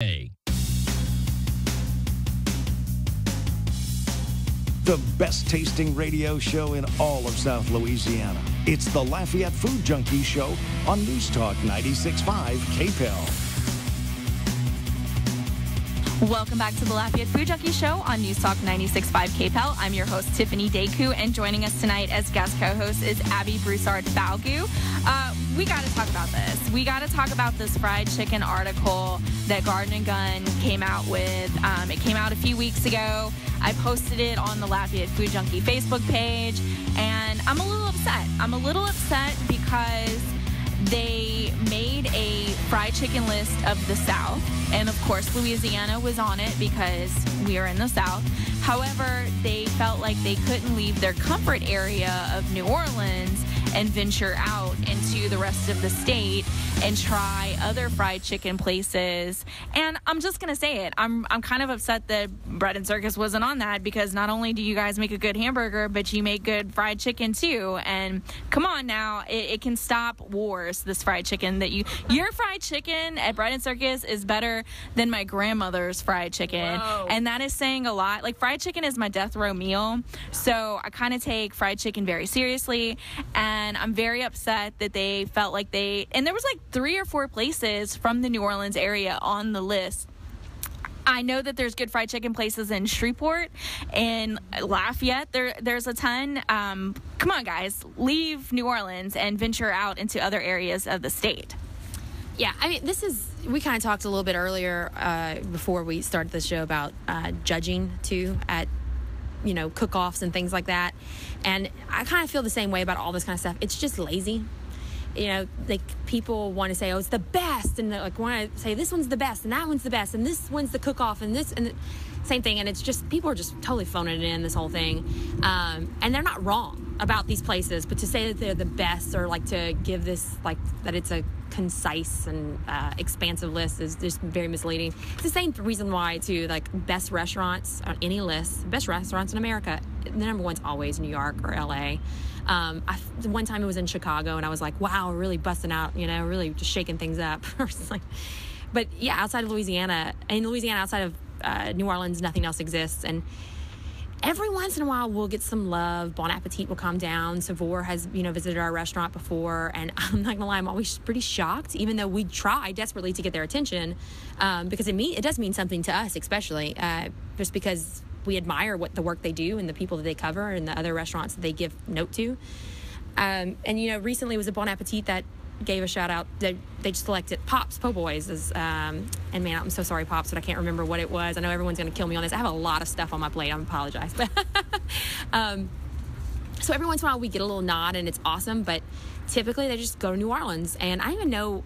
Hey. The best tasting radio show in all of South Louisiana. It's the Lafayette Food Junkie Show on News Talk 96.5 KPEL. Welcome back to the Lafayette Food Junkie Show on News Talk 96.5 KPEL. I'm your host, Tiffany Deku, and joining us tonight as guest co-host is Abby Broussard-Falgout. We got to talk about this. We got to talk about this fried chicken article that Garden & Gun came out with. It came out a few weeks ago. I posted it on the Lafayette Food Junkie Facebook page, and I'm a little upset. I'm a little upset because they made a fried chicken list of the South, and of course Louisiana was on it because we are in the South. However, they felt like they couldn't leave their comfort area of New Orleans and venture out into the rest of the state and try other fried chicken places. And I'm just going to say it. I'm kind of upset that Bread and Circus wasn't on that, because not only do you guys make a good hamburger, but you make good fried chicken too. And come on now, it can stop wars, this fried chicken. Your fried chicken at Bread and Circus is better than my grandmother's fried chicken. Whoa. And that is saying a lot. Like, fried chicken is my death row meal. So I kind of take fried chicken very seriously. And I'm very upset that they felt like and there was like 3 or 4 places from the New Orleans area on the list. I know that there's good fried chicken places in Shreveport and Lafayette. There's a ton. Come on, guys, leave New Orleans and venture out into other areas of the state. Yeah, I mean, we kind of talked a little bit earlier before we started the show about judging too at, cook-offs and things like that. And I kind of feel the same way about all this kind of stuff. It's just lazy. Like, people want to say, oh, it's the best, and like want to say this one's the best and that one's the best and this one's the cook-off and this and same thing. And it's just, people are just totally phoning it in, this whole thing. And they're not wrong about these places, but to say that they're the best, or like to give this, like, that it's a concise and expansive list, is just very misleading. It's the same reason why, too, like, best restaurants on any list, best restaurants in America, the number one's always New York or LA. One time it was in Chicago, and I was like, wow, we're really busting out, really just shaking things up. But yeah, outside of Louisiana, outside of New Orleans, nothing else exists. And every once in a while, we'll get some love. Bon Appetit will come down. Savor has, visited our restaurant before. And I'm not going to lie, I'm always pretty shocked, even though we try desperately to get their attention, because it does mean something to us, especially, just because we admire the work they do and the people that they cover and the other restaurants that they give note to. And, recently it was a Bon Appetit that gave a shout out. They just selected Pops Po' Boys as, and man, I'm so sorry, Pops, but I can't remember what it was. I know everyone's going to kill me on this. I have a lot of stuff on my plate. I apologize. But so every once in a while we get a little nod, and it's awesome, but typically they just go to New Orleans. And I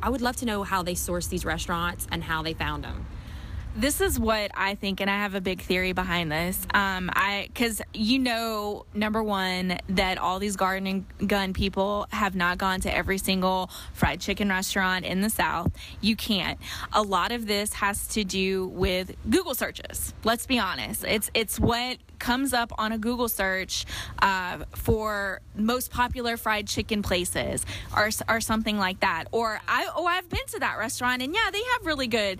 would love to know how they source these restaurants and how they found them. This is what I think, and I have a big theory behind this. Because number one, that all these Garden & Gun people have not gone to every single fried chicken restaurant in the South. You can't. A lot of this has to do with Google searches. Let's be honest. It's what comes up on a Google search for most popular fried chicken places, or something like that. Or I've been to that restaurant, and yeah, they have really good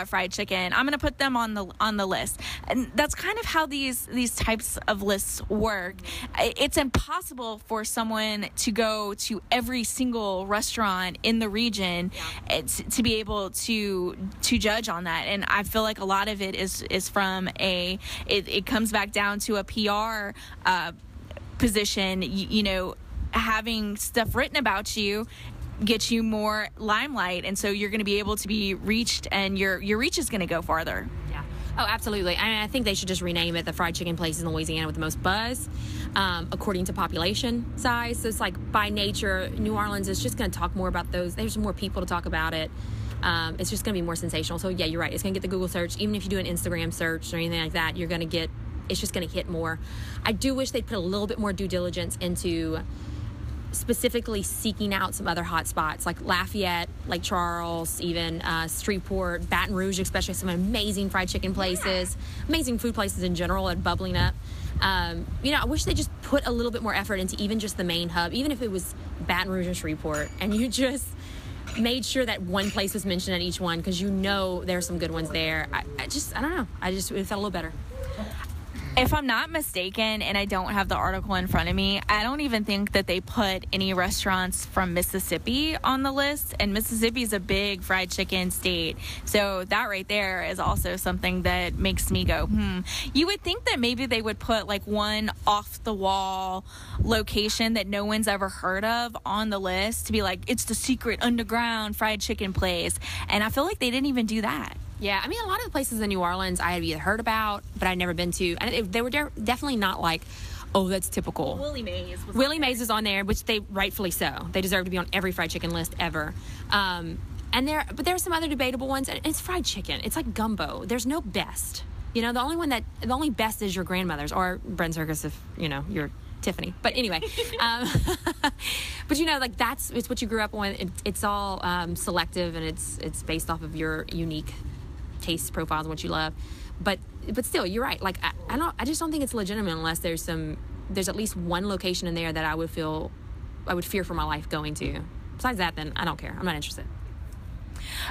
fried chicken. I'm going to put them on the list. And that's kind of how these types of lists work. It's impossible for someone to go to every single restaurant in the region to be able to judge on that. And I feel like a lot of it is from it comes back down to a PR position. Having stuff written about you gets you more limelight, and so you're going to be able to be reached, and your reach is going to go farther. Yeah. Oh, absolutely. I think they should just rename it the fried chicken places in Louisiana with the most buzz, according to population size. So it's like, by nature, New Orleans is just going to talk more about those. There's more people to talk about it. It's just going to be more sensational. So yeah, you're right. It's going to get the Google search. Even if you do an Instagram search or anything like that, it's just going to hit more. I do wish they'd put a little bit more due diligence into specifically seeking out some other hot spots like Lafayette, Lake Charles, even Shreveport, Baton Rouge, especially some amazing fried chicken places, amazing food places in general are bubbling up. I wish they just put a little bit more effort into even just the main hub, even if it was Baton Rouge and Shreveport, and you just made sure that one place was mentioned at each one, because there's some good ones there. I don't know. It felt a little better. If I'm not mistaken, and I don't have the article in front of me, I don't even think that they put any restaurants from Mississippi on the list. And Mississippi is a big fried chicken state. So that right there is also something that makes me go, You would think that maybe they would put like one off-the-wall location that no one's ever heard of on the list to be like, it's the secret underground fried chicken place. And I feel like they didn't even do that. Yeah, I mean, a lot of the places in New Orleans I had either heard about, but I'd never been to. And they were definitely not like, oh, that's typical. Willie Mays is on there, which they rightfully so. They deserve to be on every fried chicken list ever. But there are some other debatable ones. And it's fried chicken. It's like gumbo. There's no best. The only best is your grandmother's, or Bread and Circus if, you're Tiffany. But anyway, but it's what you grew up on. It's all selective, and it's based off of your unique taste profiles and what you love. But still, you're right. Like I just don't think it's legitimate unless there's at least one location in there that I would fear for my life going to. Besides that, then I don't care. I'm not interested.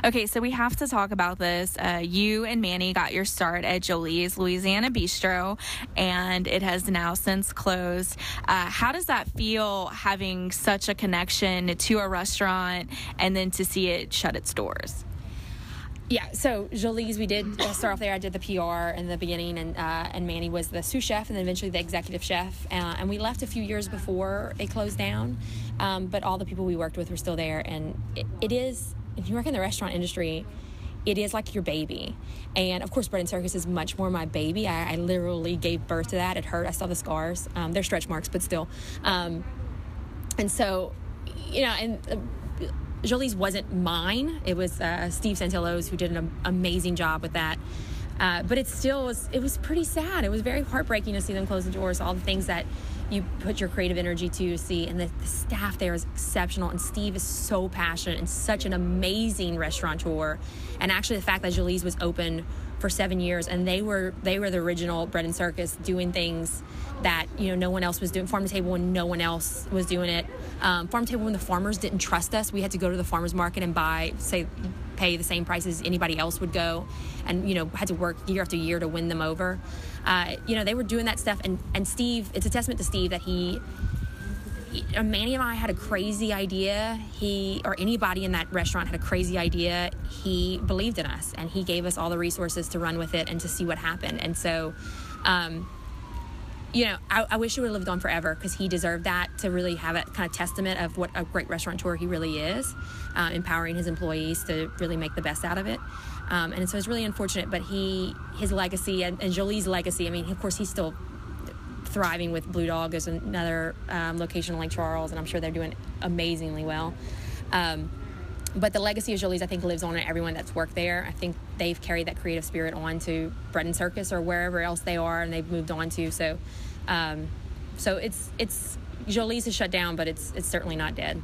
Okay, so we have to talk about this. You and Manny got your start at Jolie's Louisiana Bistro, and it has now since closed. How does that feel, having such a connection to a restaurant and then to see it shut its doors? Yeah, so Jolie's, we did start off there. I did the PR in the beginning, and Manny was the sous chef and then eventually the executive chef. And we left a few years before it closed down, but all the people we worked with were still there. And it is, if you work in the restaurant industry, it is like your baby. And of course, Bread and Circus is much more my baby. I literally gave birth to that. It hurt. I saw the scars. They're stretch marks, but still. And so, Jolie's wasn't mine. It was Steve Santillo's, who did an amazing job with that. But it was pretty sad. It was very heartbreaking to see them close the doors, all the things that you put your creative energy to see. And the staff there is exceptional. And Steve is so passionate and such an amazing restaurateur. And actually the fact that Jolie's was open for 7 years, and they were the original Bread and Circus, doing things that no one else was doing. Farm to table when no one else was doing it. Farm to table when the farmers didn't trust us. We had to go to the farmers market and pay the same price as anybody else would go, and had to work year after year to win them over. They were doing that stuff, and Steve, it's a testament to Steve that Manny and I had a crazy idea. Or anybody in that restaurant had a crazy idea. He believed in us, and he gave us all the resources to run with it and to see what happened. And so, I wish he would have lived on forever, because he deserved that, to really have a kind of testament of what a great restaurateur he really is, empowering his employees to really make the best out of it. And so it's really unfortunate, but his legacy and Jolie's legacy, I mean, of course, he's still thriving with Blue Dog. There's another location in Lake Charles, and I'm sure they're doing amazingly well. But the legacy of Jolie's, I think, lives on in everyone that's worked there. I think they've carried that creative spirit on to Bread and Circus or wherever else they are, and they've moved on to. So it's Jolie's is shut down, but it's certainly not dead.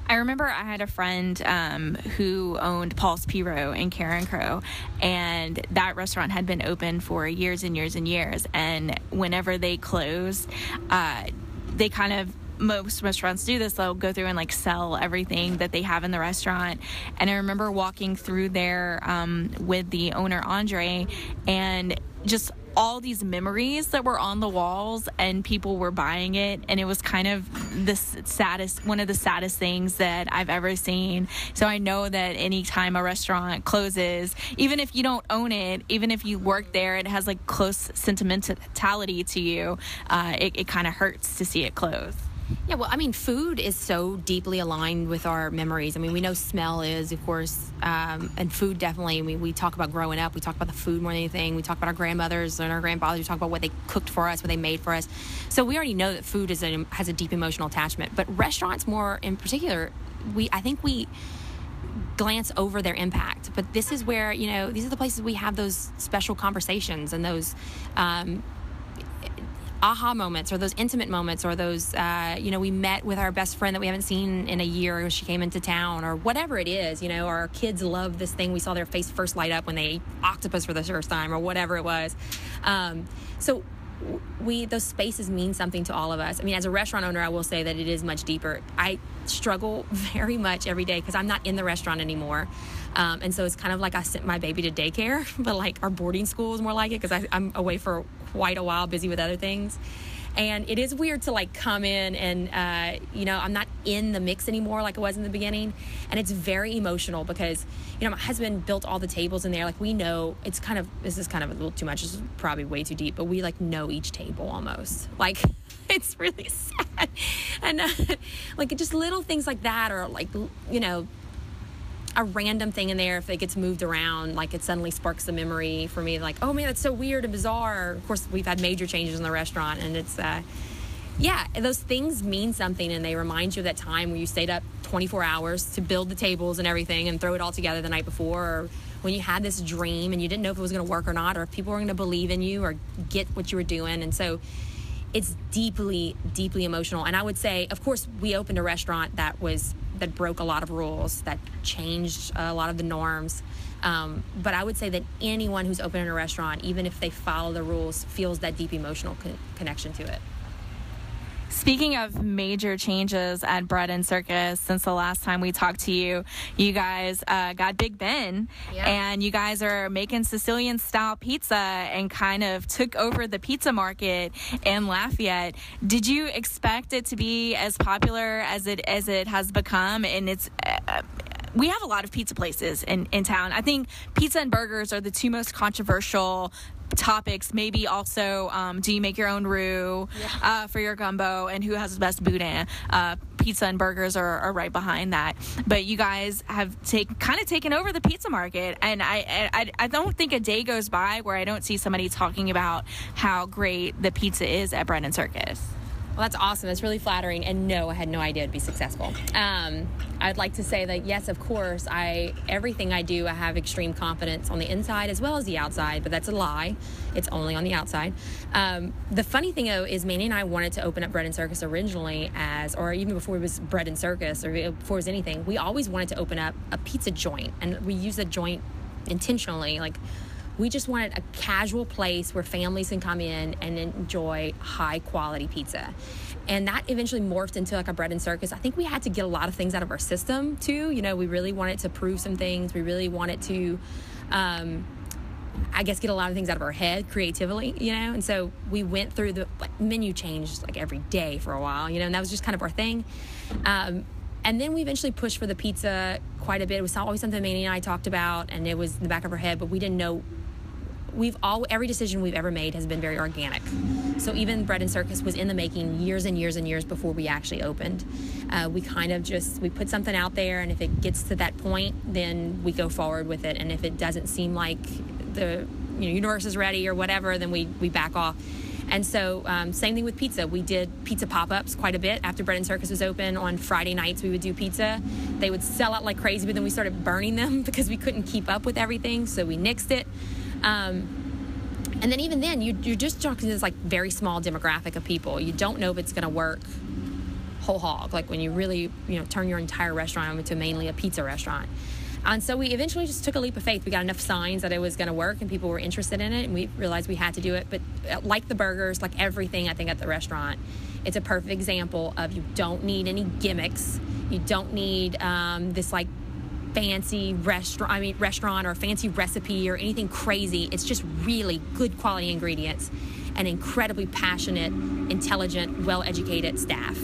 I remember I had a friend who owned Paul's Piro in Karen Crow, and that restaurant had been open for years and years and years. And whenever they close, they kind of, most restaurants do this, they'll go through and like sell everything that they have in the restaurant. And I remember walking through there with the owner, Andre, and just all these memories that were on the walls, and people were buying it, and it was kind of one of the saddest things that I've ever seen. So I know that anytime a restaurant closes, even if you don't own it, even if you work there, it has like close sentimentality to you. It kind of hurts to see it close. Yeah, well, I mean, food is so deeply aligned with our memories. I mean, we know smell is, of course, and food definitely. I mean, we talk about growing up. We talk about the food more than anything. We talk about our grandmothers and our grandfathers. We talk about what they cooked for us, what they made for us. So we already know that food has a deep emotional attachment. But restaurants, more in particular, I think we glance over their impact. But this is where, these are the places we have those special conversations and those aha moments, or those intimate moments, or those, we met with our best friend that we haven't seen in a year, or she came into town, or whatever it is, or our kids love this thing. We saw their face first light up when they ate octopus for the first time, or whatever it was. So those spaces mean something to all of us. I mean, as a restaurant owner, I will say that it is much deeper. I struggle very much every day because I'm not in the restaurant anymore. And so it's kind of like I sent my baby to daycare, but like our boarding school is more like it because I'm away for quite a while, busy with other things. And it is weird to like come in and, I'm not in the mix anymore like I was in the beginning. And it's very emotional because, my husband built all the tables in there. Like we know this is kind of a little too much. This is probably way too deep, but we like know each table almost. Like it's really sad. And like just little things like that, or like, a random thing in there, if it gets moved around, like it suddenly sparks the memory for me, like, oh man, that's so weird and bizarre. Of course, we've had major changes in the restaurant, and it's, those things mean something, and they remind you of that time where you stayed up 24 hours to build the tables and everything and throw it all together the night before, or when you had this dream and you didn't know if it was going to work or not, or if people were going to believe in you or get what you were doing. And so it's deeply, deeply emotional. And I would say, of course, we opened a restaurant that broke a lot of rules, that changed a lot of the norms. But I would say that anyone who's opening a restaurant, even if they follow the rules, feels that deep emotional connection to it. Speaking of major changes at Bread and Circus, since the last time we talked to you, you guys got Big Ben, and you guys are making Sicilian-style pizza and kind of took over the pizza market in Lafayette. Did you expect it to be as popular as it has become? And it's we have a lot of pizza places in town. I think pizza and burgers are the two most controversial topics. Maybe also, do you make your own roux for your gumbo, and who has the best boudin? Pizza and burgers are right behind that. But you guys have taken over the pizza market, and I don't think a day goes by where I don't see somebody talking about how great the pizza is at Bread and Circus. Well, that's awesome. It's really flattering. And no, I had no idea it'd be successful. I'd like to say that, yes, of course, everything I do, I have extreme confidence on the inside as well as the outside, but that's a lie. It's only on the outside. The funny thing, though, is Manny and I wanted to open up Bread and Circus originally or even before it was Bread and Circus, or before it was anything, we always wanted to open up a pizza joint. And we use the joint intentionally. Like, we just wanted a casual place where families can come in and enjoy high quality pizza. And that eventually morphed into like a Bread and Circus. I think we had to get a lot of things out of our system too. We really wanted to prove some things. We really wanted to, get a lot of things out of our head creatively, And so we went through the menu changed like every day for a while, and that was just kind of our thing. And then we eventually pushed for the pizza quite a bit. It was always something Manny and I talked about, and it was in the back of our head, but we didn't know. Every decision we've ever made has been very organic. So even Bread and Circus was in the making years and years and years before we actually opened. We kind of we put something out there, and if it gets to that point, then we go forward with it. And if it doesn't seem like the universe is ready or whatever, then we back off. And so same thing with pizza. We did pizza pop-ups quite a bit. After Bread and Circus was open, on Friday nights we would do pizza. They would sell out like crazy, but then we started burning them because we couldn't keep up with everything, so we nixed it. And then even then, you're just talking to this like very small demographic of people. You don't know if it's going to work whole hog, like when you really turn your entire restaurant into mainly a pizza restaurant. And so we eventually just took a leap of faith. We got enough signs that it was going to work and people were interested in it, and we realized we had to do it. But like the burgers, like everything I think at the restaurant, it's a perfect example of you don't need any gimmicks. You don't need this like fancy restaurant or fancy recipe or anything crazy. It's just really good quality ingredients and incredibly passionate, intelligent, well-educated staff.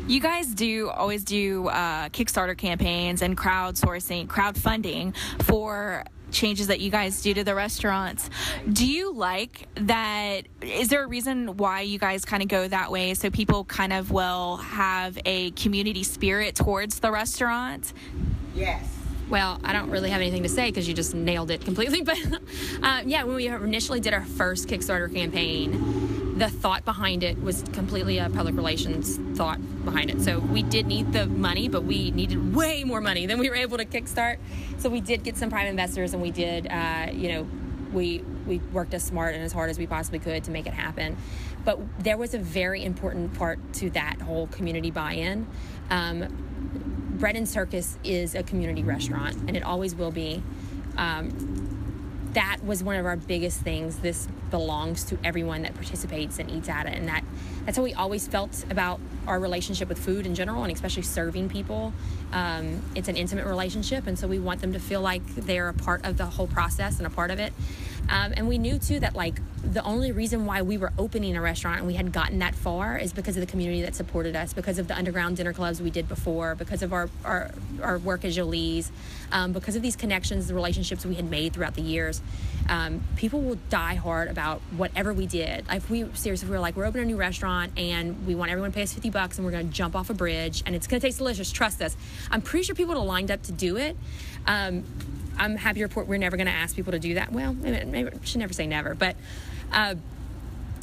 You guys always do Kickstarter campaigns and crowdfunding for changes that you guys do to the restaurants. Do you like that? Is there a reason why you guys kind of go that way, so people kind of will have a community spirit towards the restaurant? Yes. Well, I don't really have anything to say because you just nailed it completely. But when we initially did our first Kickstarter campaign, the thought behind it was completely a public relations thought behind it. So we did need the money, but we needed way more money than we were able to kickstart. So we did get some private investors, and we did, we worked as smart and as hard as we possibly could to make it happen. But there was a very important part to that whole community buy-in. Bread and Circus is a community restaurant, and it always will be. that was one of our biggest things. This belongs to everyone that participates and eats at it. And that's how we always felt about our relationship with food in general, and especially serving people. It's an intimate relationship, and so we want them to feel like they're a part of the whole process and a part of it. And we knew too that like the only reason why we were opening a restaurant and we had gotten that far is because of the community that supported us, because of the underground dinner clubs we did before, because of our work as Jolie's, because of these connections, the relationships we had made throughout the years. People will die hard about whatever we did. If we were like, we're opening a new restaurant and we want everyone to pay us $50 and we're going to jump off a bridge and it's going to taste delicious, trust us. I'm pretty sure people would have lined up to do it. I'm happy to report we're never going to ask people to do that. Well, maybe I should never say never, but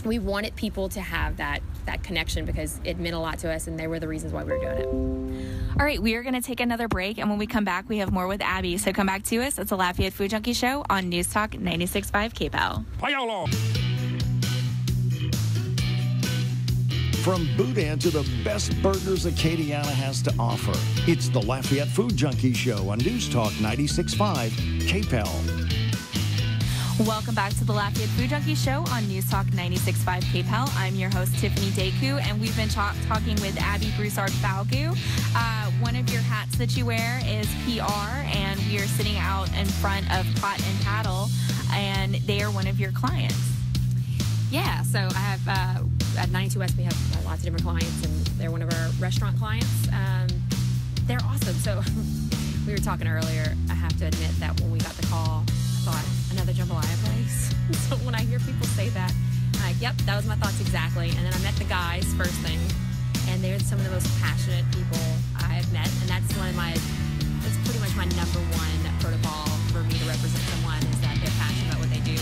we wanted people to have that connection because it meant a lot to us and they were the reasons why we were doing it. All right, we are going to take another break, and when we come back, we have more with Abby. So come back to us. It's the Lafayette Food Junkie Show on News Talk 96.5 KPEL. Play along. From Boudin to the best burgers Acadiana has to offer, it's the Lafayette Food Junkie Show on News Talk 96.5 KPEL. Welcome back to the Lafayette Food Junkie Show on News Talk 96.5 KPEL. I'm your host, Tiffany Deku, and we've been talking with Abby Broussard-Falgout. One of your hats that you wear is PR, and we are sitting out in front of Pot and Paddle, and they are one of your clients. Yeah, so I have, at 92 West, we have lots of different clients, and they're one of our restaurant clients. They're awesome. So we were talking earlier, I have to admit that when we got the call, I thought, another jambalaya place? So when I hear people say that, I'm like, yep, that was my thoughts exactly. And then I met the guys first thing, and they're some of the most passionate people I've met, and that's pretty much my number one protocol for me to represent someone, is that they're passionate about what they do.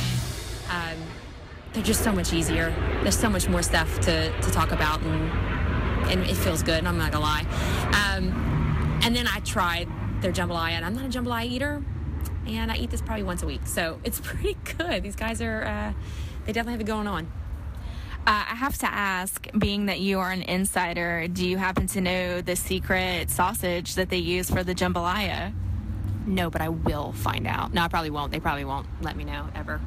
They're just so much easier. There's so much more stuff to talk about, and it feels good, I'm not gonna lie. And then I tried their jambalaya, and I'm not a jambalaya eater, and I eat this probably once a week, so it's pretty good. These guys are, they definitely have it going on. I have to ask, being that you are an insider, do you happen to know the secret sausage that they use for the jambalaya? No, but I will find out. No, I probably won't. They probably won't let me know, ever.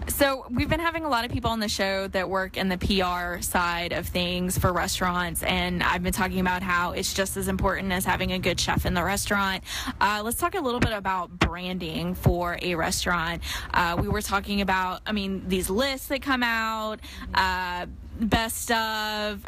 So we've been having a lot of people on the show that work in the PR side of things for restaurants, and I've been talking about how it's just as important as having a good chef in the restaurant. Let's talk a little bit about branding for a restaurant. We were talking about, these lists that come out, best of,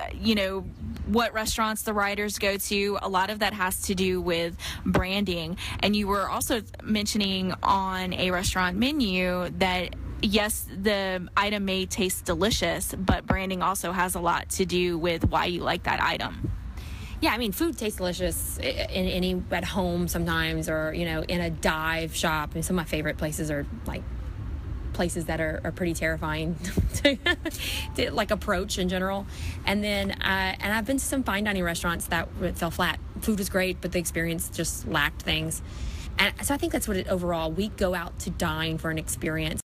what restaurants the writers go to. A lot of that has to do with branding. And you were also mentioning on a restaurant menu that, yes, the item may taste delicious, but branding also has a lot to do with why you like that item. Yeah, food tastes delicious at home sometimes, or, in a dive shop. Some of my favorite places are like places that are pretty terrifying to like approach in general. And then and I've been to some fine dining restaurants that fell flat. Food was great, but the experience just lacked things. And so I think that's what overall, we go out to dine for an experience.